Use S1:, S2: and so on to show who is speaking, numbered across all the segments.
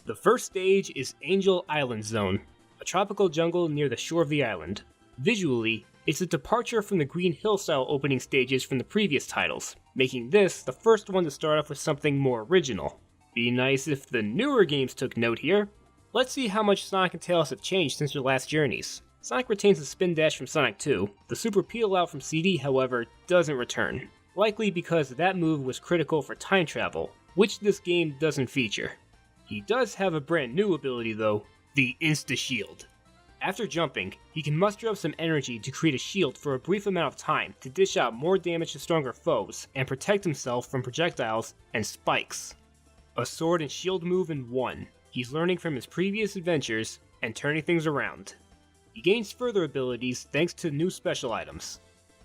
S1: The first stage is Angel Island Zone, a tropical jungle near the shore of the island. Visually, it's a departure from the Green Hill style opening stages from the previous titles, making this the first one to start off with something more original. Be nice if the newer games took note here. Let's see how much Sonic and Tails have changed since their last journeys. Sonic retains the spin dash from Sonic 2. The super peel out from CD, however, doesn't return. Likely because that move was critical for time travel, which this game doesn't feature. He does have a brand new ability though, the insta-shield. After jumping, he can muster up some energy to create a shield for a brief amount of time to dish out more damage to stronger foes and protect himself from projectiles and spikes. A sword and shield move in one. He's learning from his previous adventures and turning things around. He gains further abilities thanks to new special items.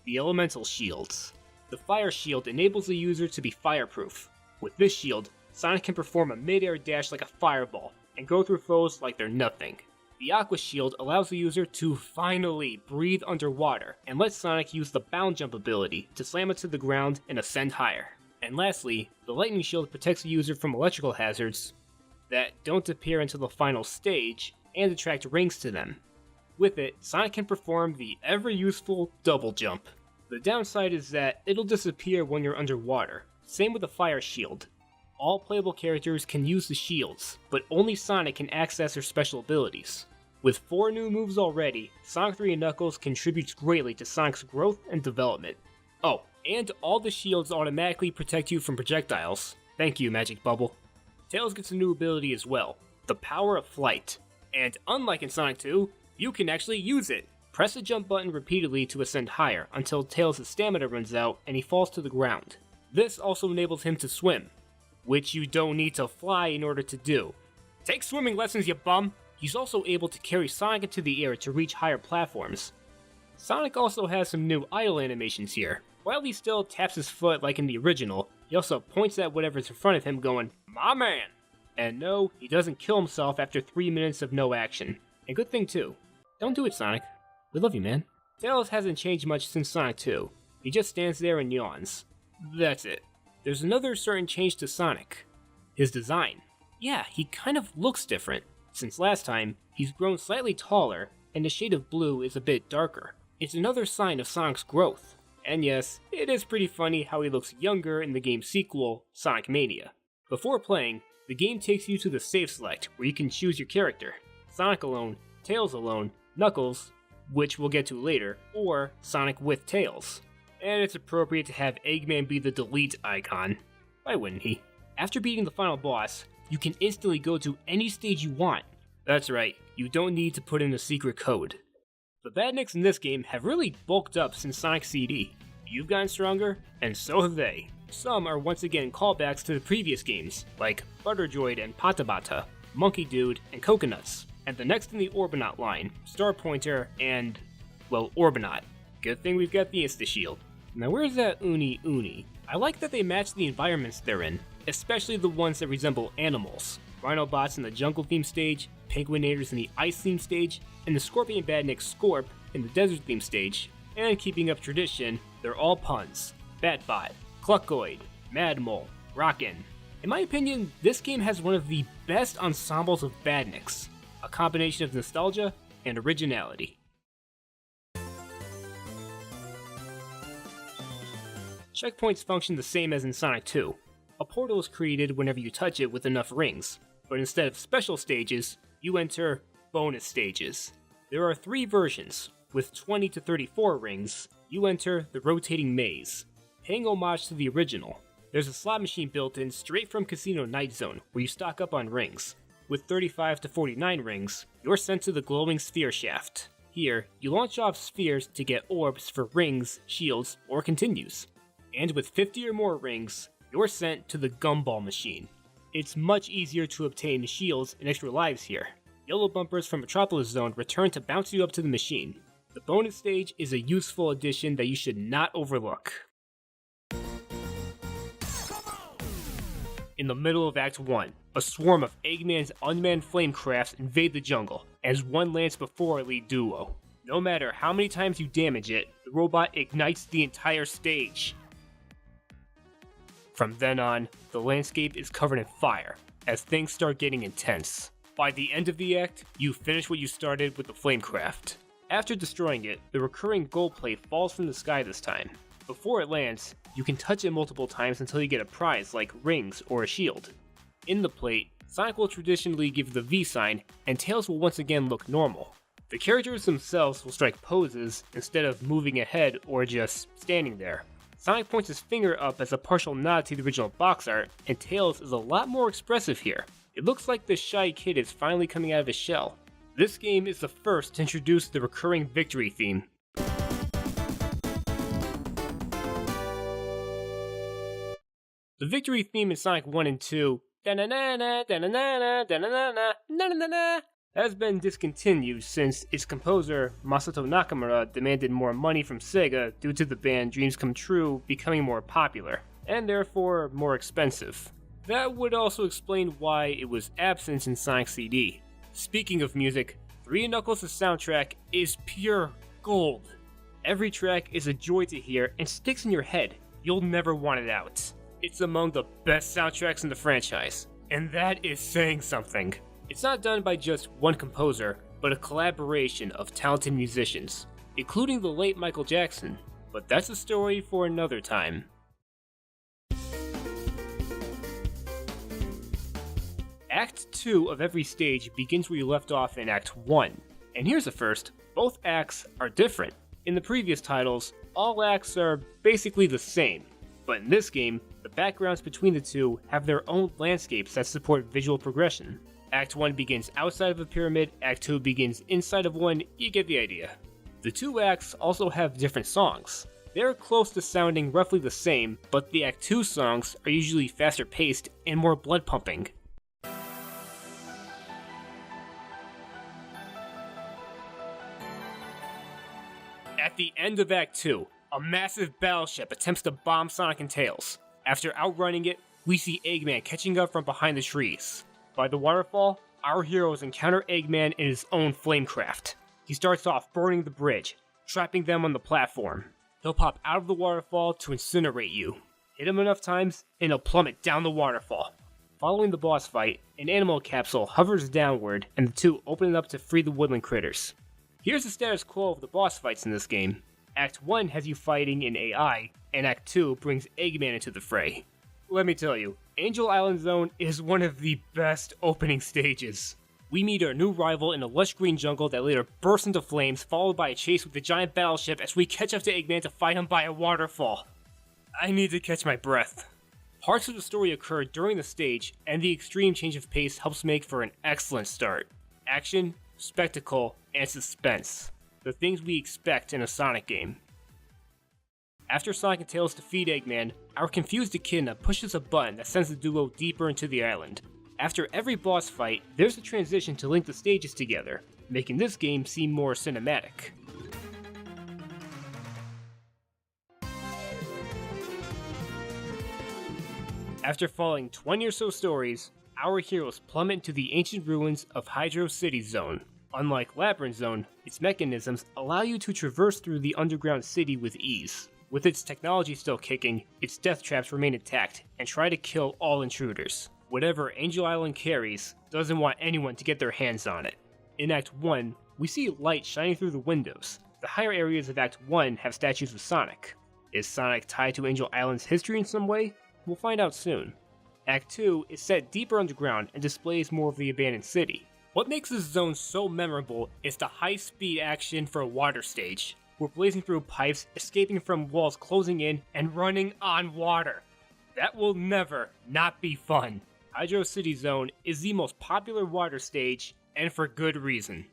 S1: The elemental shields. The fire shield enables the user to be fireproof. With this shield, Sonic can perform a mid-air dash like a fireball and go through foes like they're nothing. The Aqua Shield allows the user to finally breathe underwater and lets Sonic use the bound jump ability to slam it to the ground and ascend higher. And lastly, the Lightning Shield protects the user from electrical hazards that don't appear until the final stage and attract rings to them. With it, Sonic can perform the ever-useful double jump. The downside is that it'll disappear when you're underwater. Same with the Fire Shield. All playable characters can use the shields, but only Sonic can access their special abilities. With 4 new moves already, Sonic 3 and Knuckles contributes greatly to Sonic's growth and development. Oh, and all the shields automatically protect you from projectiles. Thank you, Magic Bubble. Tails gets a new ability as well, the Power of Flight. And unlike in Sonic 2, you can actually use it. Press the jump button repeatedly to ascend higher until Tails' stamina runs out and he falls to the ground. This also enables him to swim, which you don't need to fly in order to do. Take swimming lessons, you bum! He's also able to carry Sonic into the air to reach higher platforms. Sonic also has some new idle animations here. While he still taps his foot like in the original, he also points at whatever's in front of him going, "My man!" And no, he doesn't kill himself after 3 minutes of no action. A good thing too. Don't do it, Sonic. We love you, man. Tails hasn't changed much since Sonic 2. He just stands there and yawns. That's it. There's another certain change to Sonic. His design. Yeah, he kind of looks different. Since last time, he's grown slightly taller, and the shade of blue is a bit darker. It's another sign of Sonic's growth. And yes, it is pretty funny how he looks younger in the game's sequel, Sonic Mania. Before playing, the game takes you to the save select, where you can choose your character. Sonic alone, Tails alone, Knuckles, which we'll get to later, or Sonic with Tails. And it's appropriate to have Eggman be the delete icon. Why wouldn't he? After beating the final boss, you can instantly go to any stage you want. That's right, you don't need to put in a secret code. The badniks in this game have really bulked up since Sonic CD. You've gotten stronger, and so have they. Some are once again callbacks to the previous games, like Butterjoid and Patabata, Monkey Dude, and Coconuts. And the next in the Orbinaut line, Star Pointer and, well, Orbinaut. Good thing we've got the Insta-Shield. Now where's that Uni Uni? I like that they match the environments they're in, especially the ones that resemble animals. Rhinobots in the jungle theme stage, Penguinators in the ice theme stage, and the Scorpion Badnik Scorp in the desert theme stage. And keeping up tradition, they're all puns. Batbot, Cluckoid, Madmole, Rockin'. In my opinion, this game has one of the best ensembles of badniks. A combination of nostalgia and originality. Checkpoints function the same as in Sonic 2. A portal is created whenever you touch it with enough rings, but instead of special stages, you enter bonus stages. There are 3 versions. With 20 to 34 rings, you enter the rotating maze, paying homage to the original. There's a slot machine built in straight from Casino Night Zone, where you stock up on rings. With 35 to 49 rings, you're sent to the glowing sphere shaft. Here, you launch off spheres to get orbs for rings, shields, or continues. And with 50 or more rings, you're sent to the gumball machine. It's much easier to obtain shields and extra lives here. Yellow bumpers from Metropolis Zone return to bounce you up to the machine. The bonus stage is a useful addition that you should not overlook. In the middle of Act 1, a swarm of Eggman's unmanned flamecrafts invade the jungle, as one lands before a lead duo. No matter how many times you damage it, the robot ignites the entire stage. From then on, the landscape is covered in fire. as things start getting intense. By the end of the act, you finish what you started with the Flamecraft. After destroying it, the recurring gold plate falls from the sky this time. Before it lands, you can touch it multiple times until you get a prize like rings or a shield. In the plate, Sonic will traditionally give the V sign, and Tails will once again look normal. The characters themselves will strike poses instead of moving ahead or just standing there. Sonic points his finger up as a partial nod to the original box art, and Tails is a lot more expressive here. It looks like the shy kid is finally coming out of his shell. This game is the first to introduce the recurring victory theme. The victory theme in Sonic 1 and 2 has been discontinued since its composer, Masato Nakamura, demanded more money from Sega due to the band Dreams Come True becoming more popular, and therefore more expensive. That would also explain why it was absent in Sonic CD. Speaking of music, 3 Knuckles' soundtrack is pure gold. Every track is a joy to hear and sticks in your head. You'll never want it out. It's among the best soundtracks in the franchise, and that is saying something. It's not done by just one composer, but a collaboration of talented musicians, including the late Michael Jackson, but that's a story for another time. Act 2 of every stage begins where you left off in Act 1, and here's the first, both acts are different. In the previous titles, all acts are basically the same, but in this game, the backgrounds between the two have their own landscapes that support visual progression. Act 1 begins outside of a pyramid, Act 2 begins inside of one, you get the idea. The two acts also have different songs. They're close to sounding roughly the same, but the Act 2 songs are usually faster paced and more blood pumping. At the end of Act 2, a massive battleship attempts to bomb Sonic and Tails. After outrunning it, we see Eggman catching up from behind the trees. By the waterfall, our heroes encounter Eggman in his own Flamecraft. He starts off burning the bridge, trapping them on the platform. He'll pop out of the waterfall to incinerate you. Hit him enough times, and he'll plummet down the waterfall. Following the boss fight, an animal capsule hovers downward, and the two open it up to free the woodland critters. Here's the status quo of the boss fights in this game. Act 1 has you fighting in AI, and Act 2 brings Eggman into the fray. Let me tell you, Angel Island Zone is one of the best opening stages. We meet our new rival in a lush green jungle that later bursts into flames, followed by a chase with the giant battleship as we catch up to Eggman to fight him by a waterfall. I need to catch my breath. Parts of the story occur during the stage, and the extreme change of pace helps make for an excellent start. Action, spectacle, and suspense. The things we expect in a Sonic game. After Sonic and Tails defeat Eggman, our confused echidna pushes a button that sends the duo deeper into the island. After every boss fight, there's a transition to link the stages together, making this game seem more cinematic. After falling 20 or so stories, our heroes plummet into the ancient ruins of Hydro City Zone. Unlike Labyrinth Zone, its mechanisms allow you to traverse through the underground city with ease. With its technology still kicking, its death traps remain intact and try to kill all intruders. Whatever Angel Island carries doesn't want anyone to get their hands on it. In Act 1, we see light shining through the windows. The higher areas of Act 1 have statues of Sonic. Is Sonic tied to Angel Island's history in some way? We'll find out soon. Act 2 is set deeper underground and displays more of the abandoned city. What makes this zone so memorable is the high-speed action for a water stage. We're blazing through pipes, escaping from walls closing in, and running on water. That will never not be fun. Hydro City Zone is the most popular water stage, and for good reason.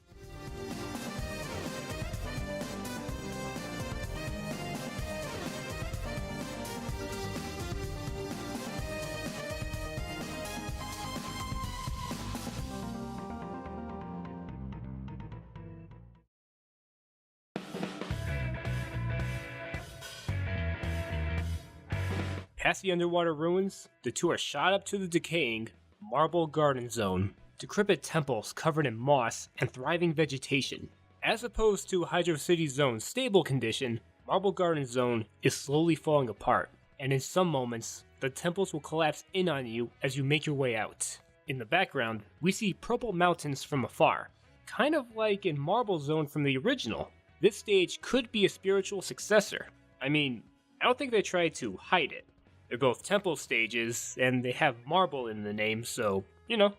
S1: Past the underwater ruins, the two are shot up to the decaying Marble Garden Zone, decrepit temples covered in moss and thriving vegetation. As opposed to Hydro City Zone's stable condition, Marble Garden Zone is slowly falling apart, and in some moments, the temples will collapse in on you as you make your way out. In the background, we see purple mountains from afar, kind of like in Marble Zone from the original. This stage could be a spiritual successor. I mean, I don't think they tried to hide it. They're both temple stages, and they have marble in the name, so, you know.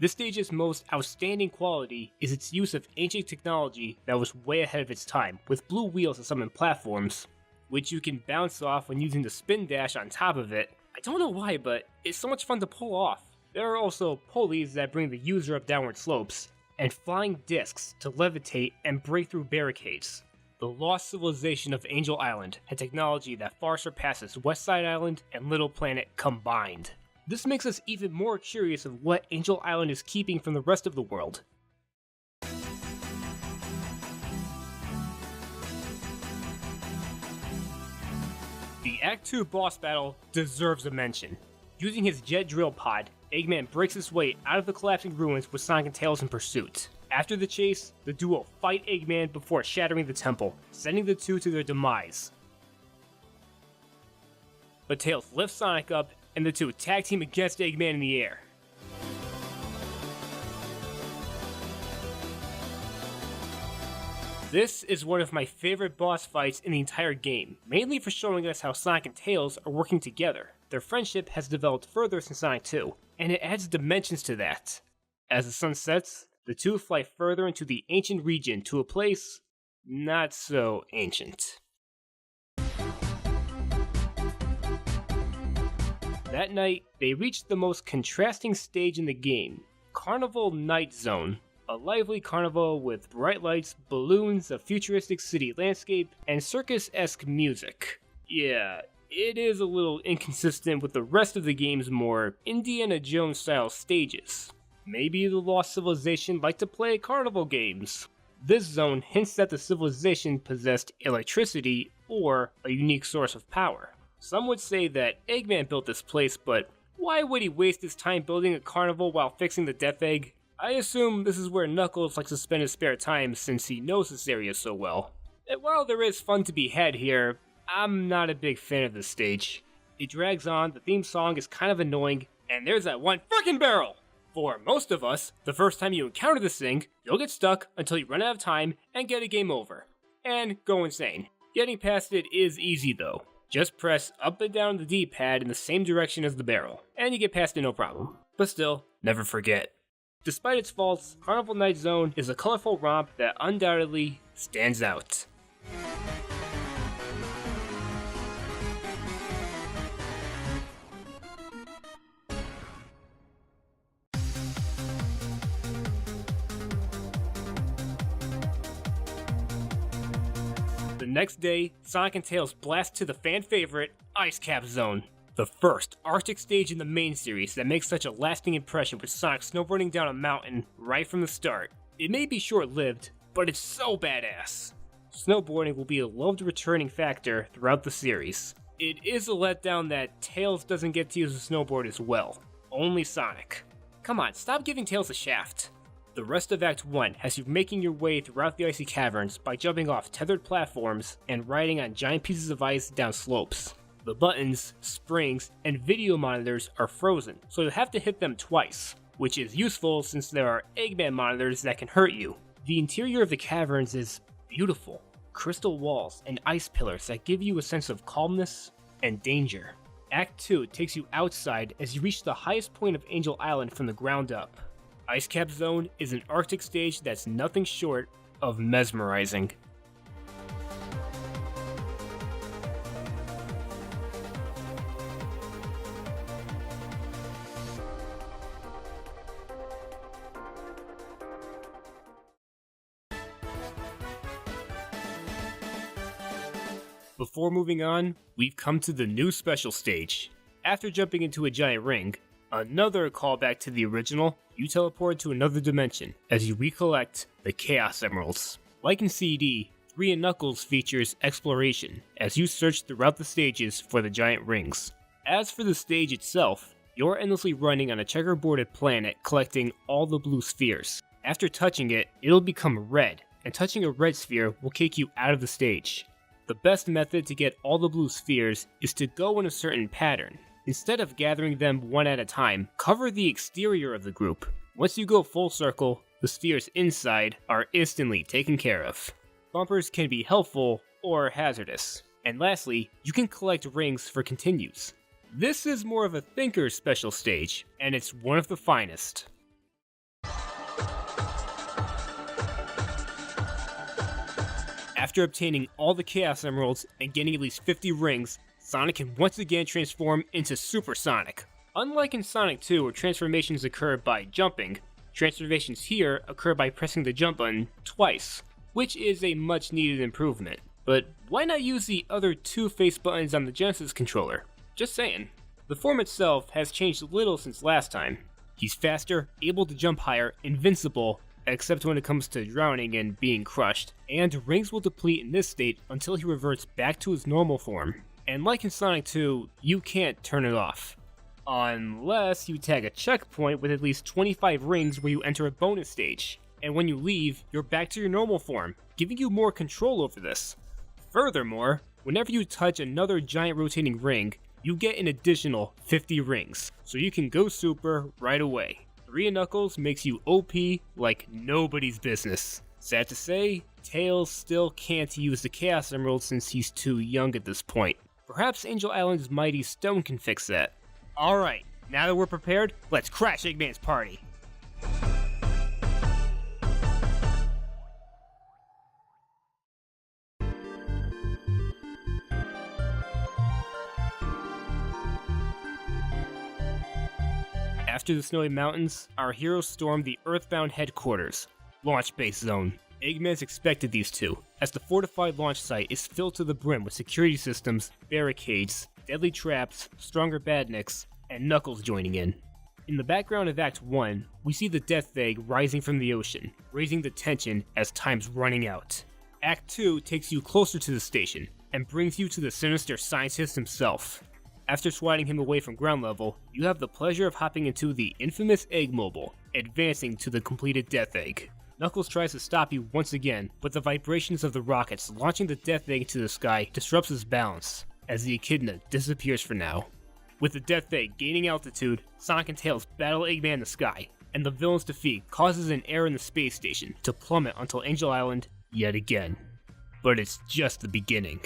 S1: This stage's most outstanding quality is its use of ancient technology that was way ahead of its time, with blue wheels to summon platforms, which you can bounce off when using the spin dash on top of it. I don't know why, but it's so much fun to pull off. There are also pulleys that bring the user up downward slopes, and flying discs to levitate and break through barricades. The lost civilization of Angel Island had technology that far surpasses West Side Island and Little Planet combined. This makes us even more curious of what Angel Island is keeping from the rest of the world. The Act 2 boss battle deserves a mention. Using his jet drill pod, Eggman breaks his way out of the collapsing ruins with Sonic and Tails in pursuit. After the chase, the duo fight Eggman before shattering the temple, sending the two to their demise. But Tails lifts Sonic up, and the two tag team against Eggman in the air. This is one of my favorite boss fights in the entire game, mainly for showing us how Sonic and Tails are working together. Their friendship has developed further since Sonic 2, and it adds dimensions to that. As the sun sets, the two fly further into the ancient region to a place not so ancient. That night, they reached the most contrasting stage in the game, Carnival Night Zone, a lively carnival with bright lights, balloons, a futuristic city landscape, and circus-esque music. Yeah, it is a little inconsistent with the rest of the game's more Indiana Jones-style stages. Maybe the Lost Civilization liked to play carnival games. This zone hints that the civilization possessed electricity or a unique source of power. Some would say that Eggman built this place, but why would he waste his time building a carnival while fixing the Death Egg? I assume this is where Knuckles likes to spend his spare time since he knows this area so well. And while there is fun to be had here, I'm not a big fan of this stage. It drags on, the theme song is kind of annoying, and there's that one frickin' barrel! For most of us, the first time you encounter this thing, you'll get stuck until you run out of time and get a game over. And go insane. Getting past it is easy though. Just press up and down the D-pad in the same direction as the barrel, and you get past it no problem. But still, never forget. Despite its faults, Carnival Night Zone is a colorful romp that undoubtedly stands out. The next day, Sonic and Tails blast to the fan favorite Ice Cap Zone, the first Arctic stage in the main series that makes such a lasting impression with Sonic snowboarding down a mountain right from the start. It may be short-lived, but it's so badass. Snowboarding will be a loved returning factor throughout the series. It is a letdown that Tails doesn't get to use a snowboard as well, only Sonic. Come on, stop giving Tails a shaft. The rest of Act 1 has you making your way throughout the icy caverns by jumping off tethered platforms and riding on giant pieces of ice down slopes. The buttons, springs, and video monitors are frozen, so you'll have to hit them twice, which is useful since there are Eggman monitors that can hurt you. The interior of the caverns is beautiful. Crystal walls and ice pillars that give you a sense of calmness and danger. Act 2 takes you outside as you reach the highest point of Angel Island from the ground up. Ice Cap Zone is an Arctic stage that's nothing short of mesmerizing. Before moving on, we've come to the new special stage. After jumping into a giant ring, another callback to the original, you teleport to another dimension as you recollect the Chaos Emeralds. Like in CD, 3 and Knuckles features exploration as you search throughout the stages for the giant rings. As for the stage itself, you're endlessly running on a checkerboarded planet collecting all the blue spheres. After touching it, it'll become red, and touching a red sphere will kick you out of the stage. The best method to get all the blue spheres is to go in a certain pattern. Instead of gathering them one at a time, cover the exterior of the group. Once you go full circle, the spheres inside are instantly taken care of. Bumpers can be helpful or hazardous. And lastly, you can collect rings for continues. This is more of a thinker's special stage, and it's one of the finest. After obtaining all the Chaos Emeralds and getting at least 50 rings, Sonic can once again transform into Super Sonic. Unlike in Sonic 2 where transformations occur by jumping, transformations here occur by pressing the jump button twice, which is a much needed improvement. But why not use the other two face buttons on the Genesis controller? Just saying. The form itself has changed little since last time. He's faster, able to jump higher, invincible, except when it comes to drowning and being crushed, and rings will deplete in this state until he reverts back to his normal form. And like in Sonic 2, you can't turn it off. Unless you tag a checkpoint with at least 25 rings where you enter a bonus stage. And when you leave, you're back to your normal form, giving you more control over this. Furthermore, whenever you touch another giant rotating ring, you get an additional 50 rings, so you can go super right away. 3 Knuckles makes you OP like nobody's business. Sad to say, Tails still can't use the Chaos Emerald since he's too young at this point. Perhaps Angel Island's Mighty Stone can fix that. Alright, now that we're prepared, let's crash Eggman's party! After the snowy mountains, our heroes storm the Earthbound headquarters, Launch Base Zone. Eggman's expected these two, as the fortified launch site is filled to the brim with security systems, barricades, deadly traps, stronger badniks, and Knuckles joining in. In the background of Act 1, we see the Death Egg rising from the ocean, raising the tension as time's running out. Act 2 takes you closer to the station, and brings you to the sinister scientist himself. After swatting him away from ground level, you have the pleasure of hopping into the infamous Egg Mobile, advancing to the completed Death Egg. Knuckles tries to stop you once again, but the vibrations of the rockets launching the Death Egg to the sky disrupts his balance, as the Echidna disappears for now. With the Death Egg gaining altitude, Sonic and Tails battle Eggman in the sky, and the villain's defeat causes an error in the space station to plummet onto Angel Island yet again. But it's just the beginning.